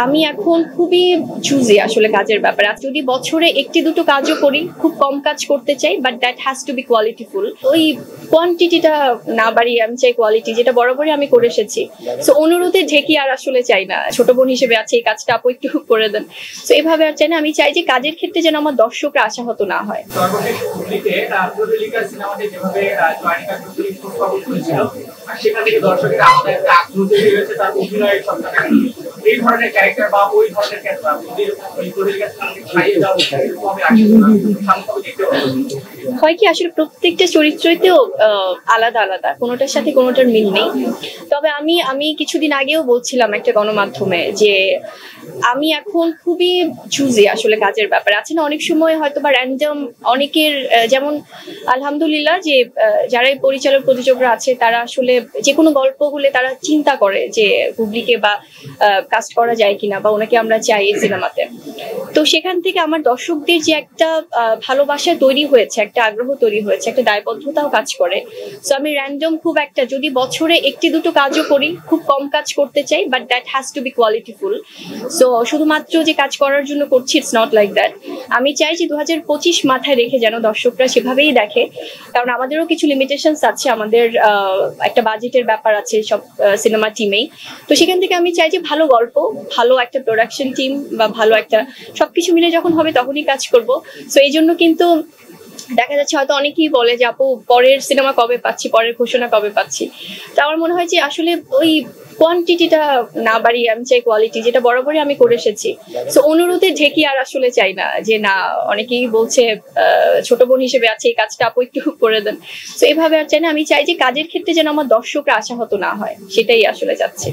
আমি এখন খুবই চুজি আসলে কাজের ব্যাপারে। যদি বছরে একটি দুটো কাজও করি, খুব কম কাজ করতে চাই, but that has to B কোয়ালিটিফুল। ওই কোয়ান্টিটিটা না বাড়িয়ে আমি চাই কোয়ালিটি, যেটা বরাবরই আমি করে এসেছি। সো অনুরোধে ঢেকি আর আসলে চাই না, ছোট বোন হিসেবে আছে এই কাজটা আপু একটু করে দেন। সো এভাবে আর চাই না, আমি চাই যে কাজের ক্ষেত্রে যেন আমার দর্শকরা আশাহত না হয়। সেখান থেকে দর্শকের আলাদা একটা আগ্রহ তৈরি হয়েছে তার অভিনয়ের সন্ধানে। এই ধরনের ক্যারেক্টার বা ওই ধরনের ক্যারেক্টার হয় কি আসলে প্রত্যেকটা চরিত্রতেও আলাদা আলাদা, কোনোটার সাথে কোনোটার মিল নেই। তবে আমি কিছুদিন আগেও বলছিলাম একটা গণমাধ্যমে যে আমি এখন খুবই চুজি আসলে কাজের ব্যাপারে। আছে না অনেক সময় হয়তো বা র্যান্ডম অনেকের, যেমন আলহামদুলিল্লাহ যে যারা পরিচালক প্রযোজকরা আছে তারা আসলে যে কোনো গল্প হলে তারা চিন্তা করে যে হুগলিকে বা কাস্ট করা যায় কিনা, বা ওনাকে আমরা চাই এই সিনেমাতে। তো সেখান থেকে আমার দর্শকদের যে একটা ভালোবাসা তৈরি হয়েছে, একটা আগ্রহ তৈরি হয়েছে, একটা দায়বদ্ধতাও কাজ করে। সো আমি র্যান্ডম খুব একটা, যদি বছরে একটি দুটো কাজও করি, খুব কম কাজ করতে চাই, but that has to B qualityful. So শুধুমাত্র যে কাজ করার জন্য করছি, ইটস নট লাইক দ্যাট। আমি চাই যে 2025 মাথায় রেখে যেন দর্শকরা সেভাবেই দেখে, কারণ আমাদেরও কিছু লিমিটেশনস আছে, আমাদের একটা বাজেটের ব্যাপার আছে সব সিনেমা টিমেই। তো সেখান থেকে আমি চাই যে ভালো গল্প, ভালো একটা প্রোডাকশন টিম বা ভালো একটা সবকিছু মিলে যখন হবে তখনই কাজ করব। সো এই জন্য কিন্তু দেখা যাচ্ছে হয়তো অনেকেই বলে যে আপু পরের সিনেমা কবে পাচ্ছি, পরের ঘোষণা কবে পাচ্ছি। তো আমার মনে হয় যে আসলে ওই কোয়ান্টিটিটা না বাড়িয়ে আমি চাই কোয়ালিটি, যেটা বরাবরই আমি করে এসেছি। সো অনুরোধে ঢেকি আর আসলে চাই না, যে না অনেকেই বলছে ছোট বোন হিসেবে আছে এই কাজটা আপু একটু করে দেন। সো এভাবে আর চাই না, আমি চাই যে কাজের ক্ষেত্রে যেন আমার দর্শকরা আশাহত না হয়, সেটাই আসলে চাচ্ছি।